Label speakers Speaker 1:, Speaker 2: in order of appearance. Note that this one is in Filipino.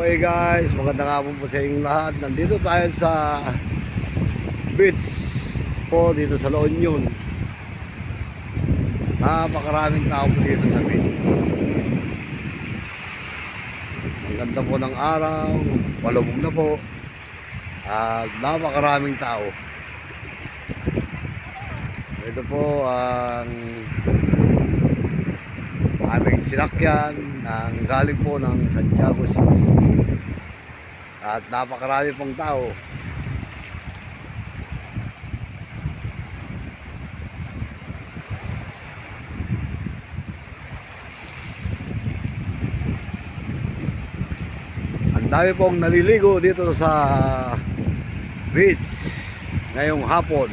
Speaker 1: Okay guys, magandang hapon po sa inyong lahat. Nandito tayo sa beach po dito sa La Union. Napakaraming tao po dito sa beach. Ang ganda po ng araw, palubog na po. At napakaraming tao. Ito po ang aming sinakyan ng galing po ng Santiago City. At napakarami pong tao. Ang dami pong naliligo dito sa beach ngayong hapon.